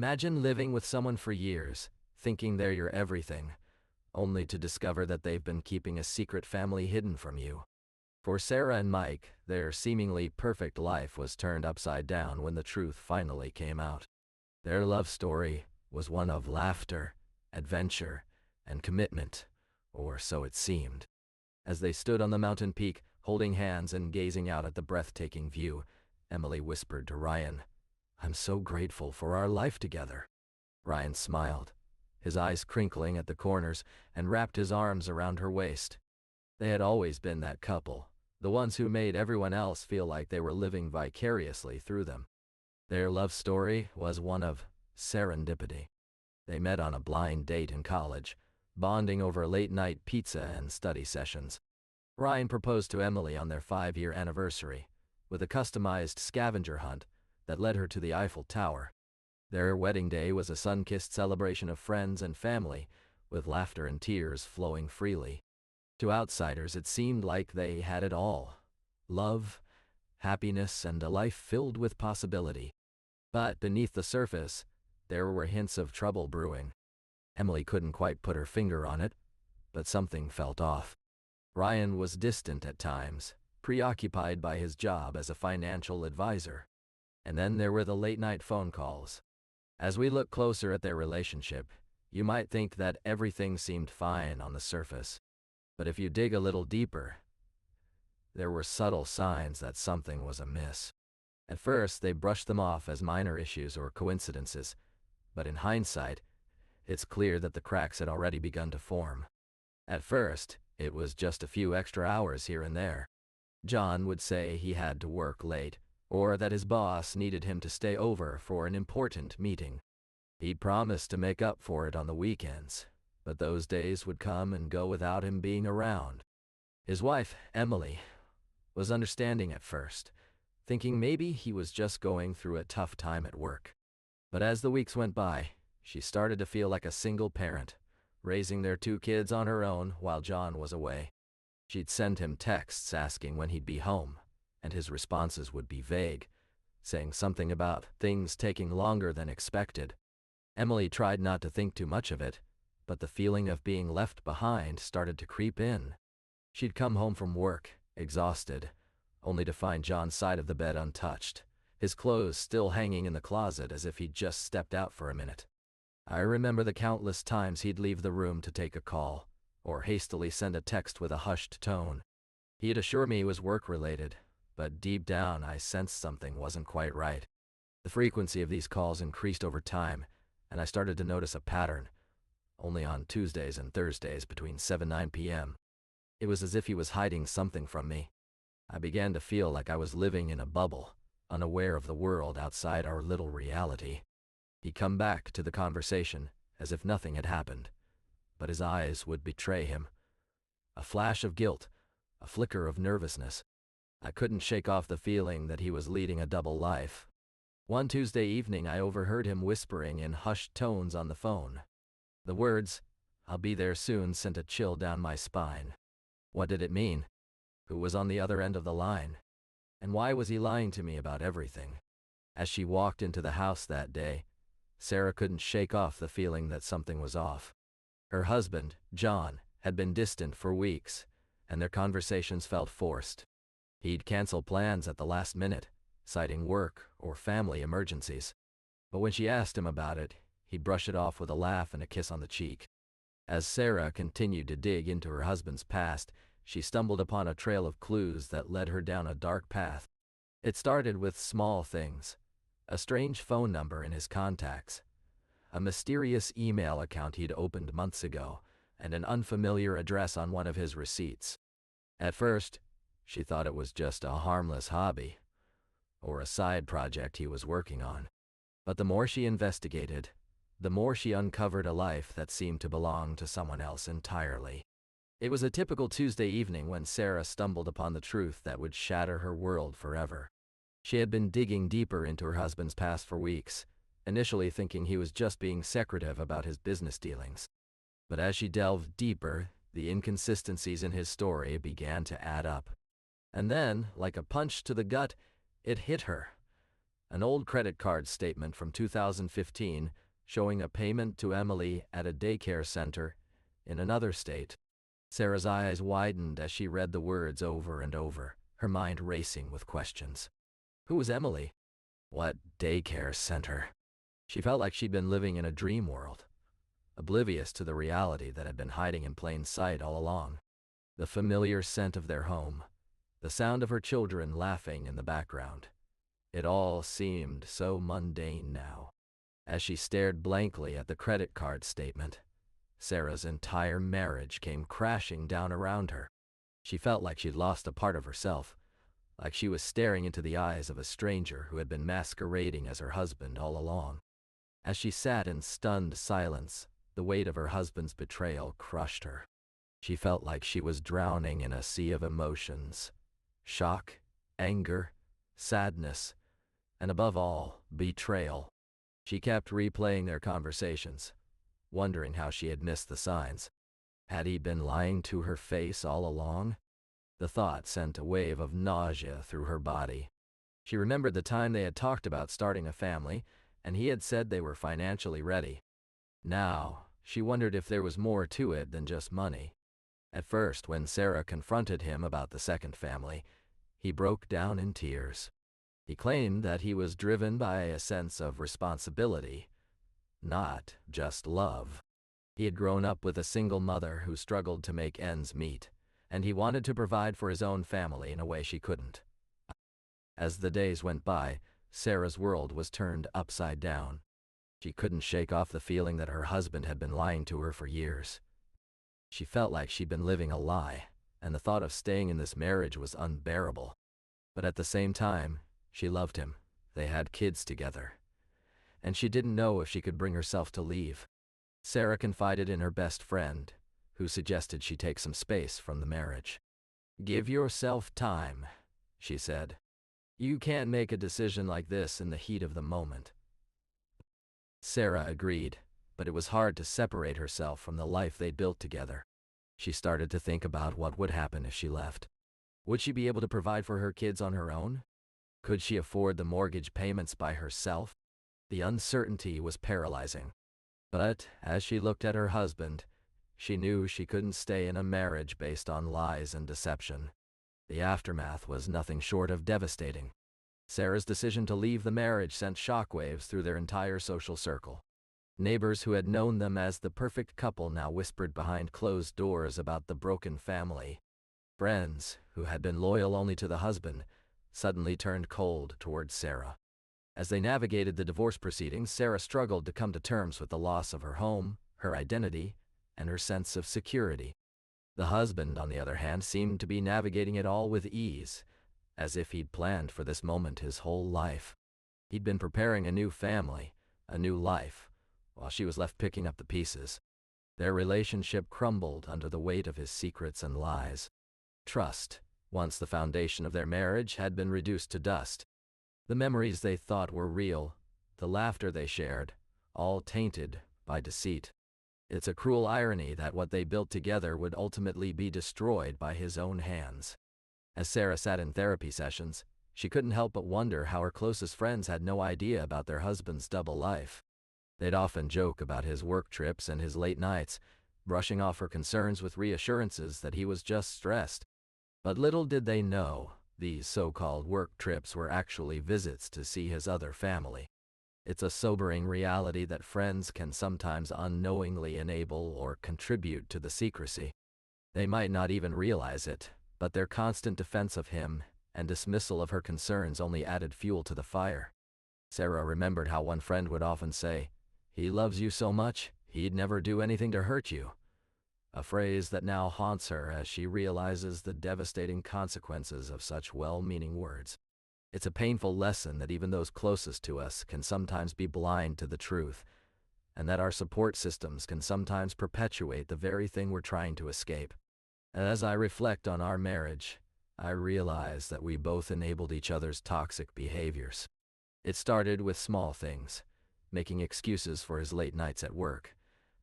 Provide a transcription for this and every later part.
Imagine living with someone for years, thinking they're your everything, only to discover that they've been keeping a secret family hidden from you. For Sarah and Mike, their seemingly perfect life was turned upside down when the truth finally came out. Their love story was one of laughter, adventure, and commitment, or so it seemed. As they stood on the mountain peak, holding hands and gazing out at the breathtaking view, Emily whispered to Ryan, "I'm so grateful for our life together." Ryan smiled, his eyes crinkling at the corners, and wrapped his arms around her waist. They had always been that couple, the ones who made everyone else feel like they were living vicariously through them. Their love story was one of serendipity. They met on a blind date in college, bonding over late-night pizza and study sessions. Ryan proposed to Emily on their 5-year anniversary, with a customized scavenger hunt that led her to the Eiffel Tower. Their wedding day was a sun-kissed celebration of friends and family, with laughter and tears flowing freely. To outsiders, it seemed like they had it all: love, happiness, and a life filled with possibility. But beneath the surface, there were hints of trouble brewing. Emily couldn't quite put her finger on it, but something felt off. Ryan was distant at times, preoccupied by his job as a financial advisor. And then there were the late-night phone calls. As we look closer at their relationship, you might think that everything seemed fine on the surface. But if you dig a little deeper, there were subtle signs that something was amiss. At first, they brushed them off as minor issues or coincidences, but in hindsight, it's clear that the cracks had already begun to form. At first, it was just a few extra hours here and there. John would say he had to work late, or that his boss needed him to stay over for an important meeting. He'd promised to make up for it on the weekends, but those days would come and go without him being around. His wife, Emily, was understanding at first, thinking maybe he was just going through a tough time at work. But as the weeks went by, she started to feel like a single parent, raising their 2 kids on her own while John was away. She'd send him texts asking when he'd be home, and his responses would be vague, saying something about things taking longer than expected. Emily tried not to think too much of it, but the feeling of being left behind started to creep in. She'd come home from work, exhausted, only to find John's side of the bed untouched, his clothes still hanging in the closet as if he'd just stepped out for a minute. I remember the countless times he'd leave the room to take a call, or hastily send a text with a hushed tone. He'd assure me it was work-related, but deep down I sensed something wasn't quite right. The frequency of these calls increased over time, and I started to notice a pattern, only on Tuesdays and Thursdays between 7 and 9 p.m. It was as if he was hiding something from me. I began to feel like I was living in a bubble, unaware of the world outside our little reality. He'd come back to the conversation as if nothing had happened, but his eyes would betray him. A flash of guilt, a flicker of nervousness. I couldn't shake off the feeling that he was leading a double life. One Tuesday evening, I overheard him whispering in hushed tones on the phone. The words, "I'll be there soon," sent a chill down my spine. What did it mean? Who was on the other end of the line? And why was he lying to me about everything? As she walked into the house that day, Sarah couldn't shake off the feeling that something was off. Her husband, John, had been distant for weeks, and their conversations felt forced. He'd cancel plans at the last minute, citing work or family emergencies. But when she asked him about it, he'd brush it off with a laugh and a kiss on the cheek. As Sarah continued to dig into her husband's past, she stumbled upon a trail of clues that led her down a dark path. It started with small things: a strange phone number in his contacts, a mysterious email account he'd opened months ago, and an unfamiliar address on one of his receipts. At first, she thought it was just a harmless hobby, or a side project he was working on. But the more she investigated, the more she uncovered a life that seemed to belong to someone else entirely. It was a typical Tuesday evening when Sarah stumbled upon the truth that would shatter her world forever. She had been digging deeper into her husband's past for weeks, initially thinking he was just being secretive about his business dealings. But as she delved deeper, the inconsistencies in his story began to add up. And then, like a punch to the gut, it hit her. An old credit card statement from 2015 showing a payment to Emily at a daycare center in another state. Sarah's eyes widened as she read the words over and over, her mind racing with questions. Who was Emily? What daycare center? She felt like she'd been living in a dream world, oblivious to the reality that had been hiding in plain sight all along. The familiar scent of their home, the sound of her children laughing in the background. It all seemed so mundane now. As she stared blankly at the credit card statement, Sarah's entire marriage came crashing down around her. She felt like she'd lost a part of herself, like she was staring into the eyes of a stranger who had been masquerading as her husband all along. As she sat in stunned silence, the weight of her husband's betrayal crushed her. She felt like she was drowning in a sea of emotions: shock, anger, sadness, and above all, betrayal. She kept replaying their conversations, wondering how she had missed the signs. Had he been lying to her face all along? The thought sent a wave of nausea through her body. She remembered the time they had talked about starting a family, and he had said they were financially ready. Now, she wondered if there was more to it than just money. At first, when Sarah confronted him about the second family, he broke down in tears. He claimed that he was driven by a sense of responsibility, not just love. He had grown up with a single mother who struggled to make ends meet, and he wanted to provide for his own family in a way she couldn't. As the days went by, Sarah's world was turned upside down. She couldn't shake off the feeling that her husband had been lying to her for years. She felt like she'd been living a lie, and the thought of staying in this marriage was unbearable. But at the same time, she loved him. They had kids together. And she didn't know if she could bring herself to leave. Sarah confided in her best friend, who suggested she take some space from the marriage. "Give yourself time," she said. "You can't make a decision like this in the heat of the moment." Sarah agreed, but it was hard to separate herself from the life they'd built together. She started to think about what would happen if she left. Would she be able to provide for her kids on her own? Could she afford the mortgage payments by herself? The uncertainty was paralyzing. But as she looked at her husband, she knew she couldn't stay in a marriage based on lies and deception. The aftermath was nothing short of devastating. Sarah's decision to leave the marriage sent shockwaves through their entire social circle. Neighbors who had known them as the perfect couple now whispered behind closed doors about the broken family. Friends, who had been loyal only to the husband, suddenly turned cold towards Sarah. As they navigated the divorce proceedings, Sarah struggled to come to terms with the loss of her home, her identity, and her sense of security. The husband, on the other hand, seemed to be navigating it all with ease, as if he'd planned for this moment his whole life. He'd been preparing a new family, a new life, while she was left picking up the pieces. Their relationship crumbled under the weight of his secrets and lies. Trust, once the foundation of their marriage, had been reduced to dust. The memories they thought were real, the laughter they shared, all tainted by deceit. It's a cruel irony that what they built together would ultimately be destroyed by his own hands. As Sarah sat in therapy sessions, she couldn't help but wonder how her closest friends had no idea about their husband's double life. They'd often joke about his work trips and his late nights, brushing off her concerns with reassurances that he was just stressed. But little did they know, these so-called work trips were actually visits to see his other family. It's a sobering reality that friends can sometimes unknowingly enable or contribute to the secrecy. They might not even realize it, but their constant defense of him and dismissal of her concerns only added fuel to the fire. Sarah remembered how one friend would often say, "He loves you so much, he'd never do anything to hurt you." A phrase that now haunts her as she realizes the devastating consequences of such well-meaning words. It's a painful lesson that even those closest to us can sometimes be blind to the truth, and that our support systems can sometimes perpetuate the very thing we're trying to escape. As I reflect on our marriage, I realize that we both enabled each other's toxic behaviors. It started with small things, making excuses for his late nights at work,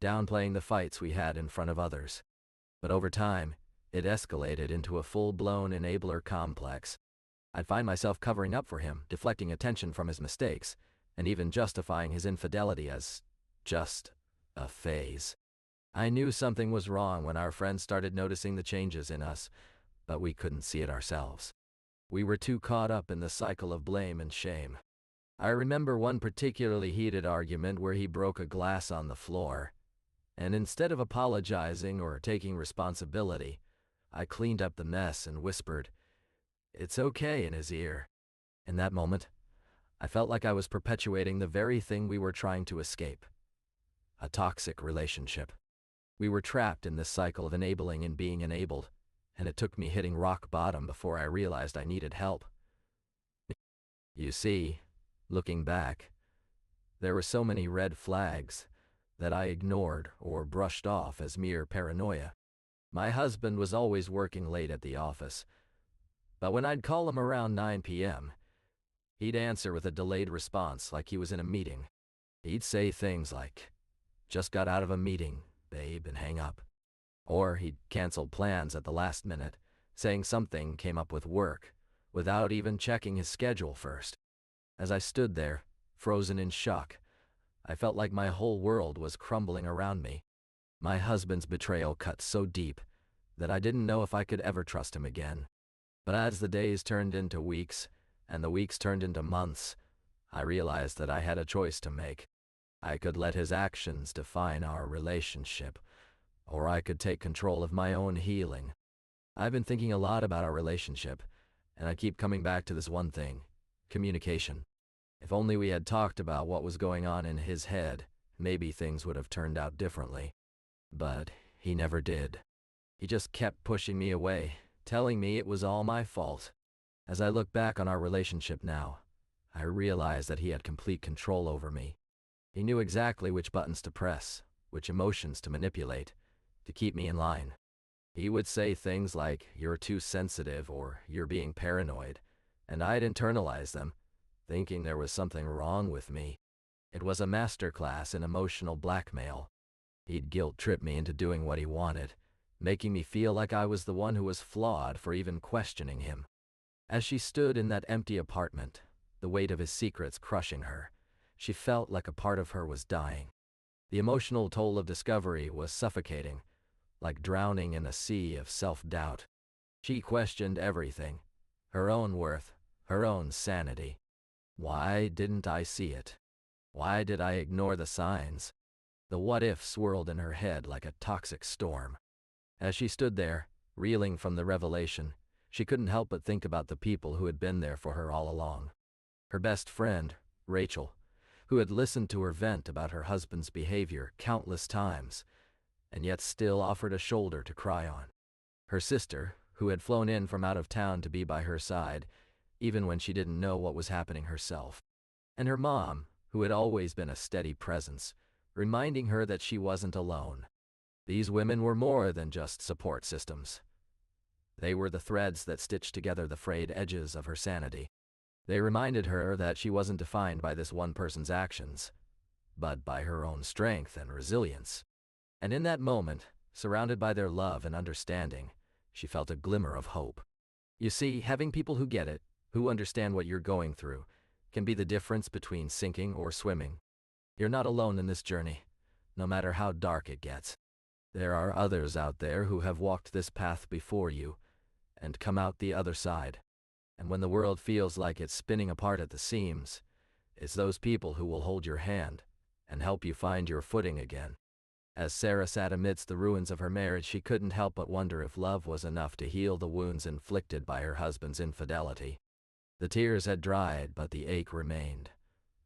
downplaying the fights we had in front of others. But over time, it escalated into a full-blown enabler complex. I'd find myself covering up for him, deflecting attention from his mistakes, and even justifying his infidelity as just a phase. I knew something was wrong when our friends started noticing the changes in us, but we couldn't see it ourselves. We were too caught up in the cycle of blame and shame. I remember one particularly heated argument where he broke a glass on the floor, and instead of apologizing or taking responsibility, I cleaned up the mess and whispered, "It's okay," in his ear. In that moment, I felt like I was perpetuating the very thing we were trying to escape: a toxic relationship. We were trapped in this cycle of enabling and being enabled, and it took me hitting rock bottom before I realized I needed help. You see, looking back, there were so many red flags that I ignored or brushed off as mere paranoia. My husband was always working late at the office, but when I'd call him around 9 p.m., he'd answer with a delayed response like he was in a meeting. He'd say things like, "Just got out of a meeting, babe," and hang up. Or he'd cancel plans at the last minute, saying something came up with work, without even checking his schedule first. As I stood there, frozen in shock, I felt like my whole world was crumbling around me. My husband's betrayal cut so deep that I didn't know if I could ever trust him again. But as the days turned into weeks, and the weeks turned into months, I realized that I had a choice to make. I could let his actions define our relationship, or I could take control of my own healing. I've been thinking a lot about our relationship, and I keep coming back to this one thing: communication. If only we had talked about what was going on in his head, maybe things would have turned out differently. But he never did. He just kept pushing me away, telling me it was all my fault. As I look back on our relationship now, I realize that he had complete control over me. He knew exactly which buttons to press, which emotions to manipulate, to keep me in line. He would say things like, "You're too sensitive," or "You're being paranoid," and I'd internalize them, thinking there was something wrong with me. It was a masterclass in emotional blackmail. He'd guilt-trip me into doing what he wanted, making me feel like I was the one who was flawed for even questioning him. As she stood in that empty apartment, the weight of his secrets crushing her, she felt like a part of her was dying. The emotional toll of discovery was suffocating, like drowning in a sea of self-doubt. She questioned everything: her own worth, her own sanity. Why didn't I see it? Why did I ignore the signs? The what-if swirled in her head like a toxic storm. As she stood there, reeling from the revelation, she couldn't help but think about the people who had been there for her all along. Her best friend, Rachel, who had listened to her vent about her husband's behavior countless times, and yet still offered a shoulder to cry on. Her sister, who had flown in from out of town to be by her side, even when she didn't know what was happening herself. And her mom, who had always been a steady presence, reminding her that she wasn't alone. These women were more than just support systems. They were the threads that stitched together the frayed edges of her sanity. They reminded her that she wasn't defined by this one person's actions, but by her own strength and resilience. And in that moment, surrounded by their love and understanding, she felt a glimmer of hope. You see, having people who get it, who understand what you're going through, can be the difference between sinking or swimming. You're not alone in this journey, no matter how dark it gets. There are others out there who have walked this path before you and come out the other side. And when the world feels like it's spinning apart at the seams, it's those people who will hold your hand and help you find your footing again. As Sarah sat amidst the ruins of her marriage, she couldn't help but wonder if love was enough to heal the wounds inflicted by her husband's infidelity. The tears had dried, but the ache remained,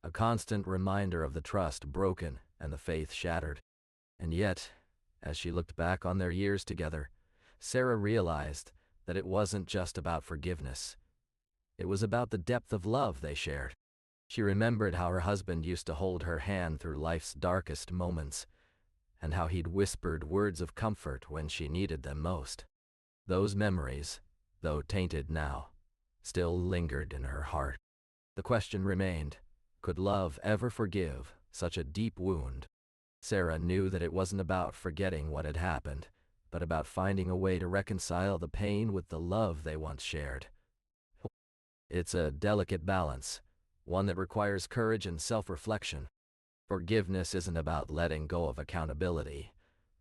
a constant reminder of the trust broken and the faith shattered. And yet, as she looked back on their years together, Sarah realized that it wasn't just about forgiveness. It was about the depth of love they shared. She remembered how her husband used to hold her hand through life's darkest moments, and how he'd whispered words of comfort when she needed them most. Those memories, though tainted now, still lingered in her heart. The question remained, could love ever forgive such a deep wound? Sarah knew that it wasn't about forgetting what had happened, but about finding a way to reconcile the pain with the love they once shared. It's a delicate balance, one that requires courage and self-reflection. Forgiveness isn't about letting go of accountability,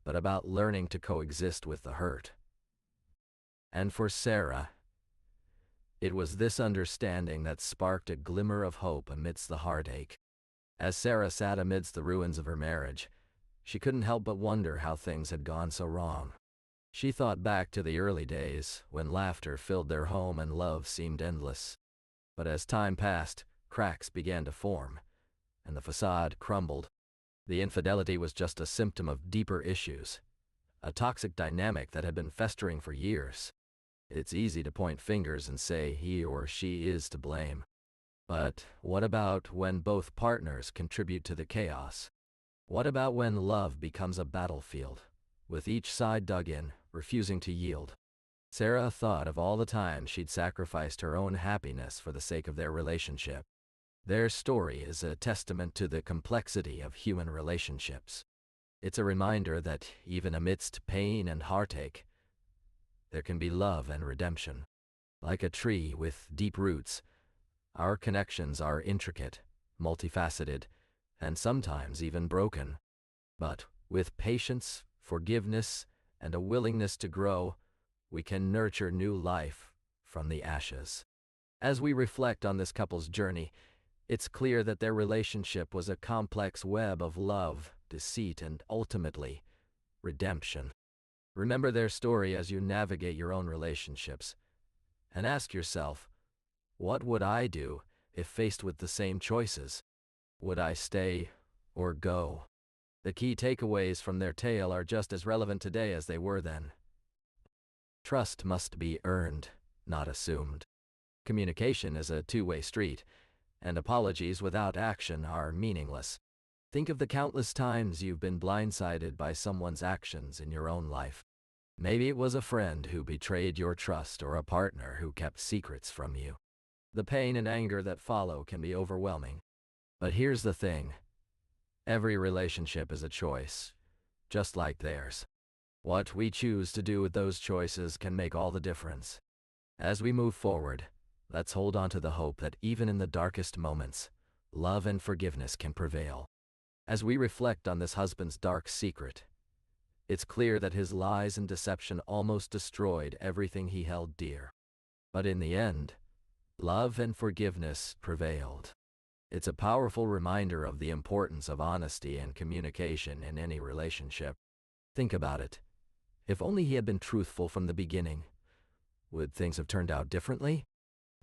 but about learning to coexist with the hurt. And for Sarah, it was this understanding that sparked a glimmer of hope amidst the heartache. As Sarah sat amidst the ruins of her marriage, she couldn't help but wonder how things had gone so wrong. She thought back to the early days when laughter filled their home and love seemed endless. But as time passed, cracks began to form, and the facade crumbled. The infidelity was just a symptom of deeper issues, a toxic dynamic that had been festering for years. It's easy to point fingers and say he or she is to blame. But what about when both partners contribute to the chaos? What about when love becomes a battlefield, with each side dug in, refusing to yield? Sarah thought of all the times she'd sacrificed her own happiness for the sake of their relationship. Their story is a testament to the complexity of human relationships. It's a reminder that even amidst pain and heartache, there can be love and redemption. Like a tree with deep roots, our connections are intricate, multifaceted, and sometimes even broken. But with patience, forgiveness, and a willingness to grow, we can nurture new life from the ashes. As we reflect on this couple's journey, it's clear that their relationship was a complex web of love, deceit, and ultimately, redemption. Remember their story as you navigate your own relationships, and ask yourself, what would I do if faced with the same choices? Would I stay or go? The key takeaways from their tale are just as relevant today as they were then. Trust must be earned, not assumed. Communication is a two-way street, and apologies without action are meaningless. Think of the countless times you've been blindsided by someone's actions in your own life. Maybe it was a friend who betrayed your trust or a partner who kept secrets from you. The pain and anger that follow can be overwhelming. But here's the thing. Every relationship is a choice, just like theirs. What we choose to do with those choices can make all the difference. As we move forward, let's hold on to the hope that even in the darkest moments, love and forgiveness can prevail. As we reflect on this husband's dark secret, it's clear that his lies and deception almost destroyed everything he held dear. But in the end, love and forgiveness prevailed. It's a powerful reminder of the importance of honesty and communication in any relationship. Think about it. If only he had been truthful from the beginning, would things have turned out differently?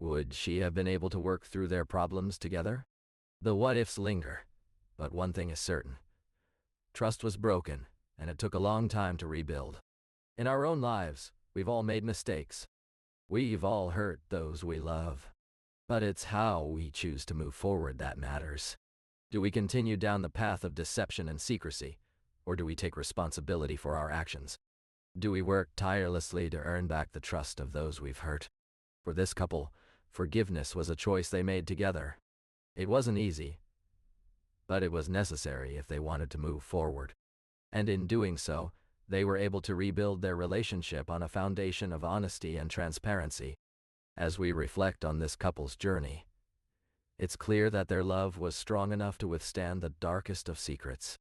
Would she have been able to work through their problems together? The what-ifs linger, but one thing is certain. Trust was broken, and it took a long time to rebuild. In our own lives, we've all made mistakes. We've all hurt those we love. But it's how we choose to move forward that matters. Do we continue down the path of deception and secrecy, or do we take responsibility for our actions? Do we work tirelessly to earn back the trust of those we've hurt? For this couple, forgiveness was a choice they made together. It wasn't easy, but it was necessary if they wanted to move forward. And in doing so, they were able to rebuild their relationship on a foundation of honesty and transparency. As we reflect on this couple's journey, it's clear that their love was strong enough to withstand the darkest of secrets.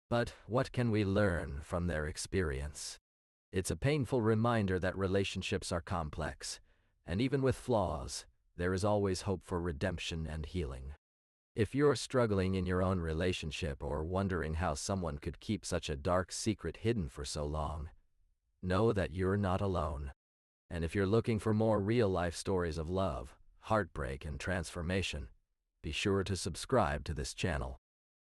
But what can we learn from their experience? It's a painful reminder that relationships are complex, and even with flaws, there is always hope for redemption and healing. If you're struggling in your own relationship or wondering how someone could keep such a dark secret hidden for so long, know that you're not alone. And if you're looking for more real-life stories of love, heartbreak, and transformation, be sure to subscribe to this channel.